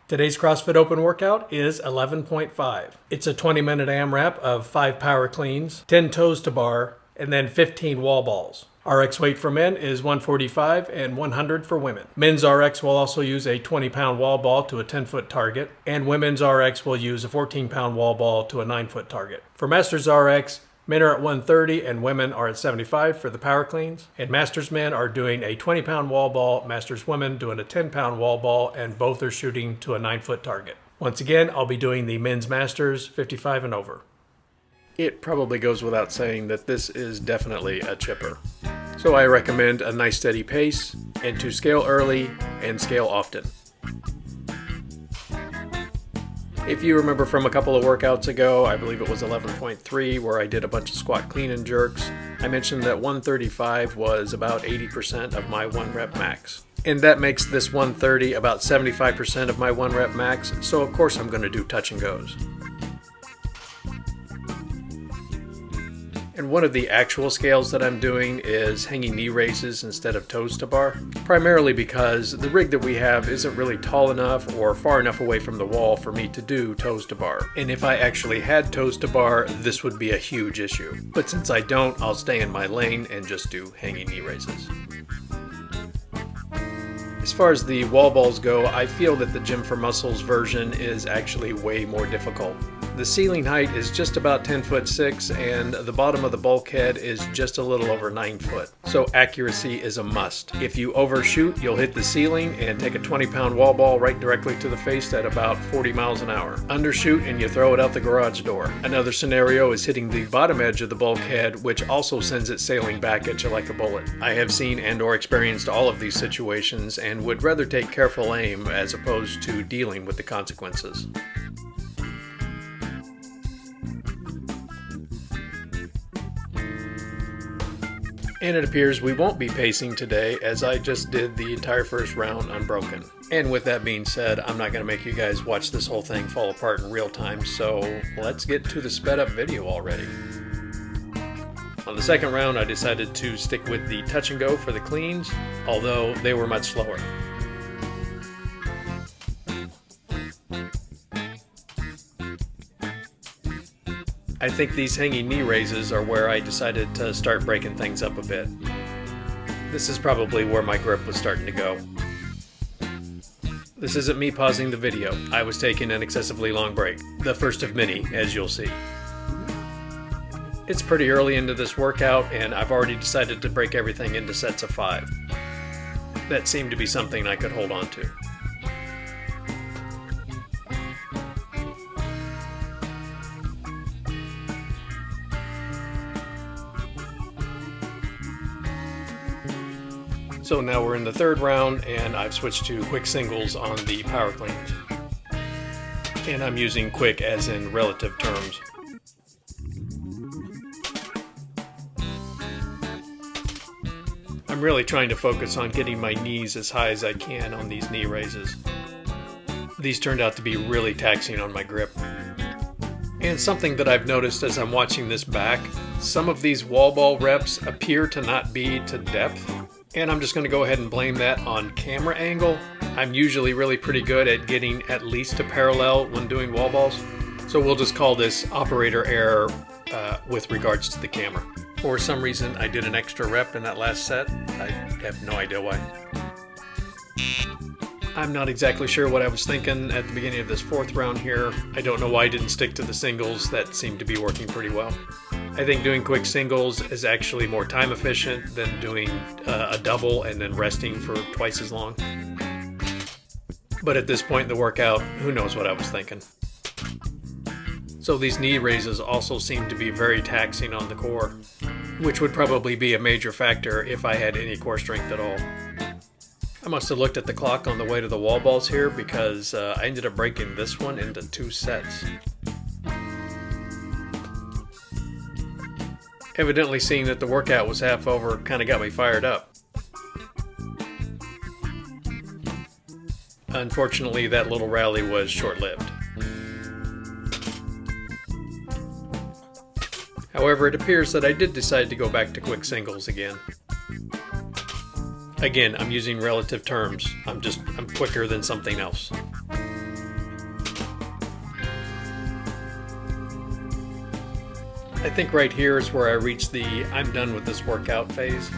Today's CrossFit Open workout is 11.5. It's a 20-minute AMRAP of 5 power cleans, 10 toes to bar, and then 15 wall balls. RX weight for men is 145 and 100 for women. Men's RX will also use a 20-pound wall ball to a 10-foot target, and women's RX will use a 14-pound wall ball to a 9-foot target. For Masters RX, men are at 130 and women are at 75 for the power cleans. And Masters men are doing a 20-pound wall ball, Masters women doing a 10-pound wall ball, and both are shooting to a 9-foot target. Once again, I'll be doing the men's Masters 55 and over. It probably goes without saying that this is definitely a chipper. So I recommend a nice steady pace and to scale early and scale often. If you remember from a couple of workouts ago, I believe it was 11.3, where I did a bunch of squat clean and jerks, I mentioned that 135 was about 80% of my 1 rep max. And that makes this 130 about 75% of my 1 rep max, so of course I'm going to do touch and goes. And one of the actual scales that I'm doing is hanging knee raises instead of toes to bar, primarily because the rig that we have isn't really tall enough or far enough away from the wall for me to do toes to bar. And if I actually had toes to bar, this would be a huge issue. But since I don't, I'll stay in my lane and just do hanging knee raises. As far as the wall balls go, I feel that the Gym4Muscles version is actually way more difficult. The ceiling height is just about 10'6" and the bottom of the bulkhead is just a little over 9 foot. So accuracy is a must. If you overshoot, you'll hit the ceiling and take a 20-pound wall ball right directly to the face at about 40 miles an hour. Undershoot and you throw it out the garage door. Another scenario is hitting the bottom edge of the bulkhead, which also sends it sailing back at you like a bullet. I have seen and or experienced all of these situations and would rather take careful aim as opposed to dealing with the consequences. And it appears we won't be pacing today, as I just did the entire first round unbroken. And with that being said, I'm not going to make you guys watch this whole thing fall apart in real time, so let's get to the sped up video already. On the second round, I decided to stick with the touch and go for the cleans, although they were much slower. I think these hanging knee raises are where I decided to start breaking things up a bit. This is probably where my grip was starting to go. This isn't me pausing the video. I was taking an excessively long break. The first of many, as you'll see. It's pretty early into this workout, and I've already decided to break everything into sets of 5. That seemed to be something I could hold on to. So now we're in the third round, and I've switched to quick singles on the power cleans. And I'm using quick as in relative terms. I'm really trying to focus on getting my knees as high as I can on these knee raises. These turned out to be really taxing on my grip. And something that I've noticed as I'm watching this back, some of these wall ball reps appear to not be to depth. And I'm just going to go ahead and blame that on camera angle. I'm usually really pretty good at getting at least to parallel when doing wall balls. So we'll just call this operator error with regards to the camera. For some reason, I did an extra rep in that last set. I have no idea why. I'm not exactly sure what I was thinking at the beginning of this fourth round here. I don't know why I didn't stick to the singles. That seemed to be working pretty well. I think doing quick singles is actually more time efficient than doing a double and then resting for twice as long. But at this point in the workout, who knows what I was thinking. So these knee raises also seem to be very taxing on the core, which would probably be a major factor if I had any core strength at all. I must have looked at the clock on the way to the wall balls here, because I ended up breaking this one into 2 sets. Evidently seeing that the workout was half over kind of got me fired up. Unfortunately, that little rally was short-lived. However, it appears that I did decide to go back to quick singles again. Again, I'm using relative terms. I'm quicker than something else. I think right here is where I reach the I'm done with this workout phase.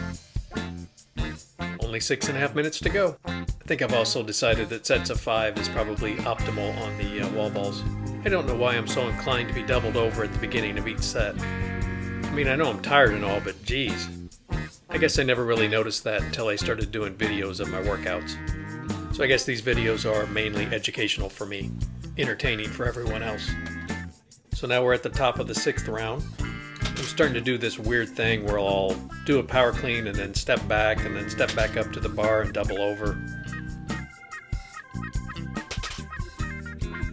Only 6.5 minutes to go. I think I've also decided that sets of 5 is probably optimal on the wall balls. I don't know why I'm so inclined to be doubled over at the beginning of each set. I mean, I know I'm tired and all, but geez. I guess I never really noticed that until I started doing videos of my workouts. So I guess these videos are mainly educational for me, entertaining for everyone else. So now we're at the top of the 6th round. I'm starting to do this weird thing where I'll do a power clean and then step back and then step back up to the bar and double over.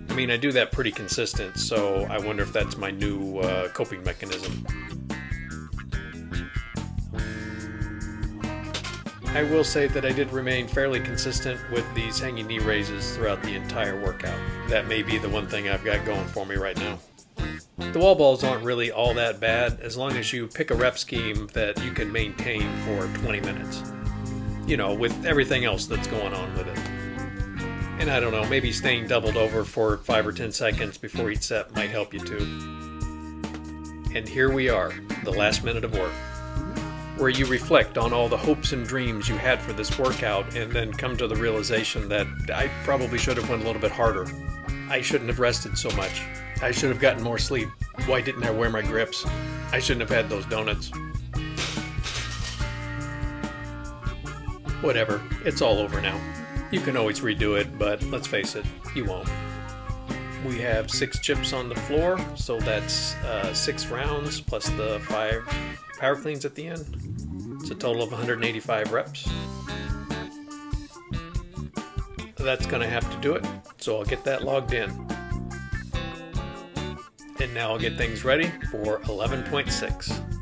I mean, I do that pretty consistent, so I wonder if that's my new coping mechanism. I will say that I did remain fairly consistent with these hanging knee raises throughout the entire workout. That may be the one thing I've got going for me right now. The wall balls aren't really all that bad as long as you pick a rep scheme that you can maintain for 20 minutes. You know, with everything else that's going on with it. And I don't know, maybe staying doubled over for 5 or 10 seconds before each set might help you too. And here we are, the last minute of work, where you reflect on all the hopes and dreams you had for this workout and then come to the realization that I probably should have went a little bit harder. I shouldn't have rested so much. I should have gotten more sleep. Why didn't I wear my grips? I shouldn't have had those donuts. Whatever, it's all over now. You can always redo it, but let's face it, you won't. We have 6 chips on the floor, so that's 6 rounds plus the 5 power cleans at the end. It's a total of 185 reps. That's going to have to do it, so I'll get that logged in. And now I'll get things ready for 11.6.